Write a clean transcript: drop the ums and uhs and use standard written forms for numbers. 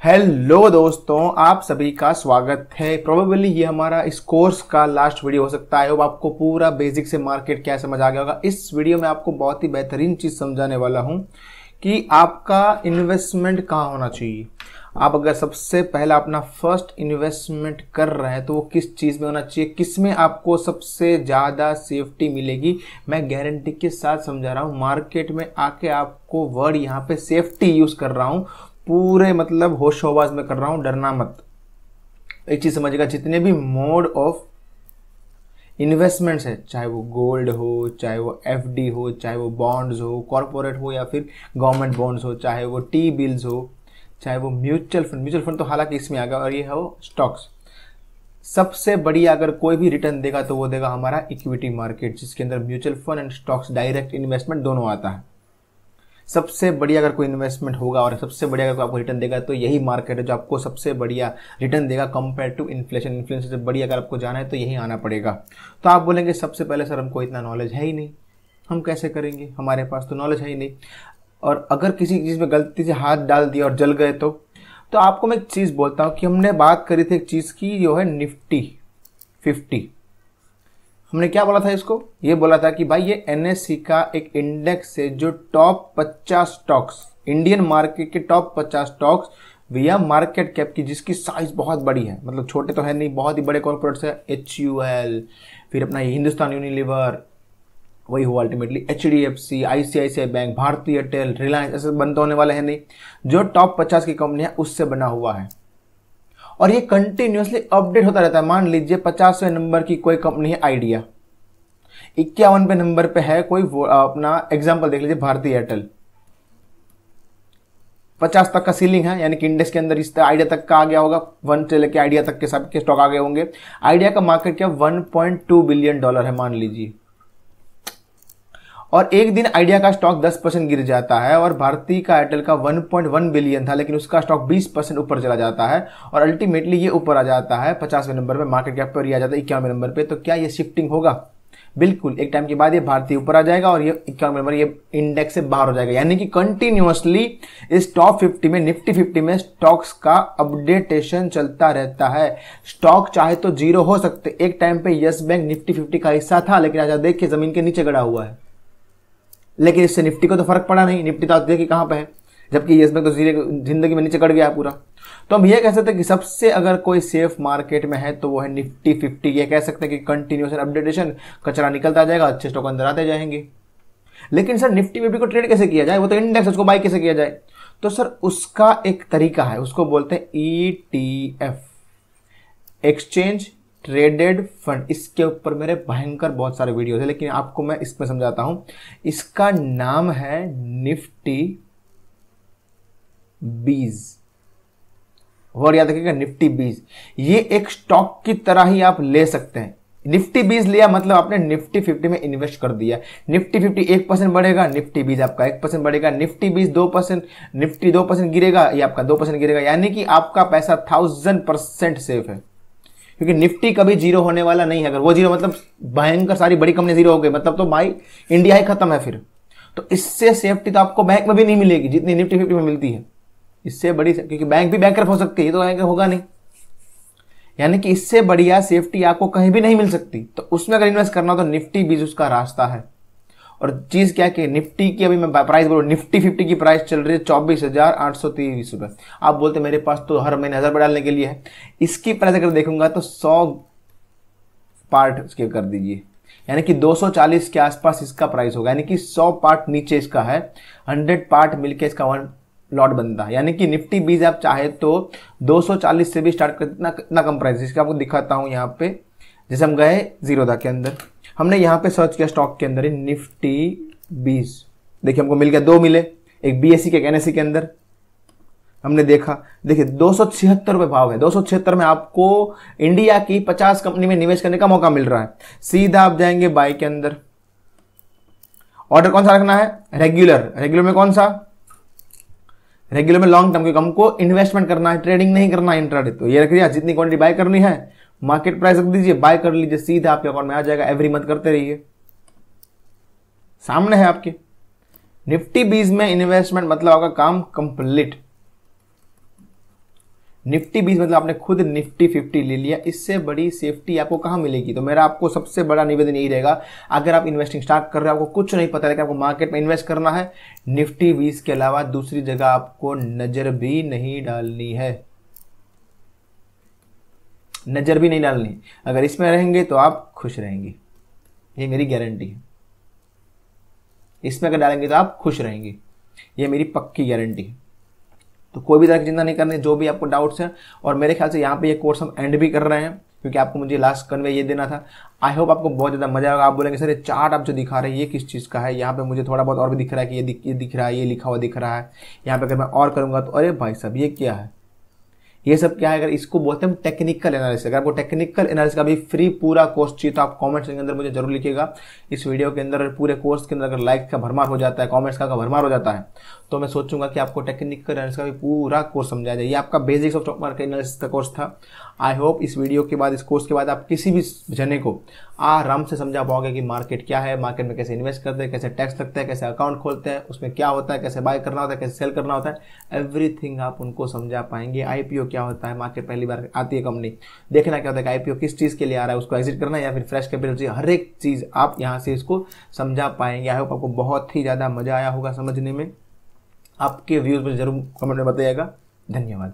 Hello दोस्तों, आप सभी का स्वागत है। प्रोबेबली ये हमारा इस कोर्स का लास्ट वीडियो हो सकता है। आपको पूरा बेसिक से मार्केट क्या समझ आ गया होगा। इस वीडियो में आपको बहुत ही बेहतरीन चीज समझाने वाला हूं कि आपका इन्वेस्टमेंट कहाँ होना चाहिए। आप अगर सबसे पहला अपना फर्स्ट इन्वेस्टमेंट कर रहे हैं तो वो किस चीज में होना चाहिए, किस में आपको सबसे ज्यादा सेफ्टी मिलेगी, मैं गारंटी के साथ समझा रहा हूं। मार्केट में आके आपको वर्ड यहाँ पे सेफ्टी यूज कर रहा हूं, पूरे मतलब होशोबाज में कर रहा हूं, डरना मत। एक चीज समझिएगा, जितने भी मोड ऑफ इन्वेस्टमेंट्स है, चाहे वो गोल्ड हो, चाहे वो एफडी हो, चाहे वो बॉन्ड्स हो, कॉर्पोरेट हो या फिर गवर्नमेंट बॉन्ड्स हो, चाहे वो टी बिल्स हो, चाहे वो म्यूचुअल फंड तो हालांकि इसमें आ गया, और ये है वो स्टॉक्स। सबसे बढ़िया अगर कोई भी रिटर्न देगा तो वो देगा हमारा इक्विटी मार्केट, जिसके अंदर mutual fund and stocks direct investment दोनों आता है। सबसे बढ़िया अगर कोई इन्वेस्टमेंट होगा और सबसे बढ़िया अगर आपको रिटर्न देगा तो यही मार्केट है जो आपको सबसे बढ़िया रिटर्न देगा कंपेयर टू इन्फ्लेशन। इन्फ्लेशन से बढ़िया अगर आपको जाना है तो यही आना पड़ेगा। तो आप बोलेंगे सबसे पहले सर हमको इतना नॉलेज है ही नहीं, हम कैसे करेंगे, हमारे पास तो नॉलेज है ही नहीं। और अगर किसी चीज़ में गलती से हाथ डाल दिया और जल गए तो आपको मैं एक चीज़ बोलता हूँ कि हमने बात करी थी एक चीज़ की जो है निफ्टी 50। हमने क्या बोला था इसको, ये बोला था कि भाई ये एनएससी का एक इंडेक्स है जो टॉप 50 स्टॉक्स, इंडियन मार्केट के टॉप 50 स्टॉक्स विया मार्केट कैप की, जिसकी साइज बहुत बड़ी है, मतलब छोटे तो है नहीं, बहुत ही बड़े कॉर्पोरेट्स है, HUL, फिर अपना हिंदुस्तान यूनिलीवर, वही हुआ अल्टीमेटली HDFC, ICICI बैंक, भारतीय एयरटेल, रिलायंस, ऐसे बनते होने वाले हैं नहीं, जो टॉप 50 की कंपनी है उससे बना हुआ है। और ये कंटिन्यूसली अपडेट होता रहता है। मान लीजिए 50वें नंबर की कोई कंपनी है आइडिया, 51वें नंबर पे है कोई अपना एग्जांपल देख लीजिए भारतीय एयरटेल, 50 तक का सीलिंग है, यानी कि इंडेक्स के अंदर इस आइडिया तक का आ गया होगा, 1 से लेके आइडिया तक के सबके स्टॉक आ गए होंगे। आइडिया का मार्केट कैप $1.2 बिलियन है मान लीजिए, और एक दिन आइडिया का स्टॉक 10% गिर जाता है और भारतीय का एयरटेल का 1.1 बिलियन था, लेकिन उसका स्टॉक 20% ऊपर चला जाता है और अल्टीमेटली ये ऊपर आ जाता है 50वें नंबर पे मार्केट कैप पर, ये आ जाता है 51वें नंबर पे। तो क्या ये शिफ्टिंग होगा? बिल्कुल, एक टाइम के बाद ये भारतीय ऊपर आ जाएगा और ये 51वें नंबर ये इंडेक्स से बाहर हो जाएगा। यानी कि कंटिन्यूअसली इस टॉप 50 में, निफ्टी 50 में स्टॉक्स का अपडेटेशन चलता रहता है। स्टॉक चाहे तो जीरो हो सकते, एक टाइम पे यस बैंक निफ्टी 50 का हिस्सा था, लेकिन आज देखिए जमीन के नीचे गड़ा हुआ है, लेकिन इससे निफ्टी को तो फर्क पड़ा नहीं। निफ्टी तो आप देखिए कहां पे है, जबकि यस बैंक तो जिंदगी में नीचे गड़ गया पूरा। तो हम ये कह सकते हैं कि सबसे अगर कोई सेफ मार्केट में है तो वो है निफ्टी 50। ये कह सकते हैं कि कंटिन्यूस अपडेटेशन, कचरा निकलता जाएगा, अच्छे स्टॉक अंदर आते जाएंगे। लेकिन सर निफ्टी 50 को ट्रेड कैसे किया जाए, वो तो इंडेक्स, उसको बाय कैसे किया जाए? तो सर उसका एक तरीका है, उसको बोलते हैं ETF, एक्सचेंज ट्रेडेड फंड। इसके ऊपर मेरे भयंकर बहुत सारे वीडियोस है, लेकिन आपको मैं इसमें समझाता हूं। इसका नाम है निफ्टी बीज, और याद रखिएगा निफ्टी बीज। ये एक स्टॉक की तरह ही आप ले सकते हैं। निफ्टी बीज लिया मतलब आपने निफ्टी 50 में इन्वेस्ट कर दिया। निफ्टी 50 1% बढ़ेगा, निफ्टी बीज आपका 1% बढ़ेगा, निफ्टी बीज 2%, निफ्टी 2% गिरेगा, ये आपका 2% गिरेगा। यानी कि आपका पैसा 1000% सेफ है, क्योंकि निफ्टी कभी जीरो होने वाला नहीं है। अगर वो जीरो मतलब भयंकर सारी बड़ी कंपनी जीरो हो गई, मतलब तो भाई इंडिया ही खत्म है फिर। तो इससे सेफ्टी तो आपको बैंक में भी नहीं मिलेगी जितनी निफ्टी 50 में मिलती है, इससे बड़ी, क्योंकि बैंक भी बैंकरप्ट हो सकती है, तो बैंक होगा नहीं। यानी कि इससे बढ़िया सेफ्टी आपको कहीं भी नहीं मिल सकती। तो उसमें अगर इन्वेस्ट करना हो तो निफ्टी बीज उसका रास्ता है। और चीज क्या कि निफ्टी की अभी मैं प्राइस बोलूं, निफ्टी 50 की प्राइस चल रही है 24,823 रुपए। आप बोलते मेरे पास तो हर महीने 1000 रुपए डालने के लिए है। इसकी प्राइस अगर देखूंगा तो 100 पार्ट स्किप कर दीजिए, यानी कि 240 के आसपास इसका प्राइस होगा। यानी कि 100 पार्ट नीचे इसका है, 100 पार्ट मिलके इसका 1 लॉट बनता है। यानी कि निफ्टी बीज आप चाहे तो 240 से भी स्टार्ट कर, इतना कम प्राइस। इसका आपको दिखाता हूं यहाँ पे। जैसे हम गए जीरोधा के अंदर, हमने यहाँ पे सर्च किया स्टॉक के अंदर निफ्टी बीज, देखिए हमको मिल गया, 2 मिले, एक BSE के, एक NSE के अंदर हमने देखा। देखिए 276 रुपए भाव है। 276 में आपको इंडिया की 50 कंपनी में निवेश करने का मौका मिल रहा है। सीधा आप जाएंगे बाय के अंदर। ऑर्डर कौन सा रखना है? रेगुलर में कौन सा? रेगुलर में लॉन्ग टर्म, क्योंकि हमको इन्वेस्टमेंट करना है, ट्रेडिंग नहीं करना है इंट्राडे। तो ये रख लिया, जितनी क्वांटिटी बाय करनी है मार्केट प्राइस रख दीजिए, बाय कर लीजिए, सीधा आपके अकाउंट में आ जाएगा। एवरी मंथ करते रहिए, सामने है आपके। निफ्टी बीज में इन्वेस्टमेंट मतलब आपका काम कंप्लीट। निफ्टी 20 मतलब आपने खुद निफ्टी 50 ले लिया, इससे बड़ी सेफ्टी आपको कहाँ मिलेगी। तो मेरा आपको सबसे बड़ा निवेदन यही रहेगा, अगर आप इन्वेस्टिंग स्टार्ट कर रहे हो, आपको कुछ नहीं पता है कि आपको मार्केट में इन्वेस्ट करना है, निफ्टी 20 के अलावा दूसरी जगह आपको नजर भी नहीं डालनी है, नजर भी नहीं डालनी। अगर इसमें रहेंगे तो आप खुश रहेंगे, ये मेरी गारंटी है। इसमें अगर डालेंगे तो आप खुश रहेंगे, ये मेरी पक्की गारंटी है। तो कोई भी तरह की चिंता नहीं करनी, जो भी आपको डाउट्स हैं। और मेरे ख्याल से यहाँ पे ये कोर्स हम एंड भी कर रहे हैं, क्योंकि आपको मुझे लास्ट कन्वे ये देना था। आई होप आपको बहुत ज़्यादा मजा आएगा। आप बोलेंगे सर ये चार्ट आप जो दिखा रहे हैं ये किस चीज़ का है, यहाँ पे मुझे थोड़ा बहुत और भी दिख रहा है कि ये दिख रहा है, ये लिखा हुआ दिख रहा है, यहाँ पे अगर मैं और करूँगा तो अरे भाई साहब ये क्या है, ये सब क्या है। अगर इसको बोलते हैं टेक्निकल एनालिसिस। अगर आपको टेक्निकल एनालिसिस का भी फ्री पूरा कोर्स चाहिए तो आप कमेंट्स के अंदर मुझे जरूर लिखिएगा। इस वीडियो के अंदर पूरे कोर्स के अंदर अगर लाइक का भरमार हो जाता है, कमेंट्स का भरमार हो जाता है, तो मैं सोचूंगा कि आपको टेक्निकल एनालिसिस का भी पूरा कोर्स समझाया जाए। ये आपका basics of stock market analysis का कोर्स था। आई होप इस वीडियो के बाद, इस कोर्स के बाद आप किसी भी जने को आराम से समझा पाओगे कि मार्केट क्या है, मार्केट में कैसे इन्वेस्ट करते हैं, कैसे टैक्स लगता है, कैसे अकाउंट खोलते हैं, उसमें क्या होता है, कैसे बाय करना होता है, कैसे सेल करना होता है, एवरीथिंग आप उनको समझा पाएंगे। आईपीओ क्या होता है, मार्केट पहली बार आती है कंपनी, देखना क्या होता है कि आईपीओ किस चीज़ के लिए आ रहा है, उसको एग्जिट करना है या फिर फ्रेश कैपिटल चाहिए, हर एक चीज़ आप यहाँ से इसको समझा पाएंगे। आई होप आपको बहुत ही ज़्यादा मजा आया होगा समझने में। आपके व्यूज़ मुझे जरूर कमेंट में बताइएगा। धन्यवाद।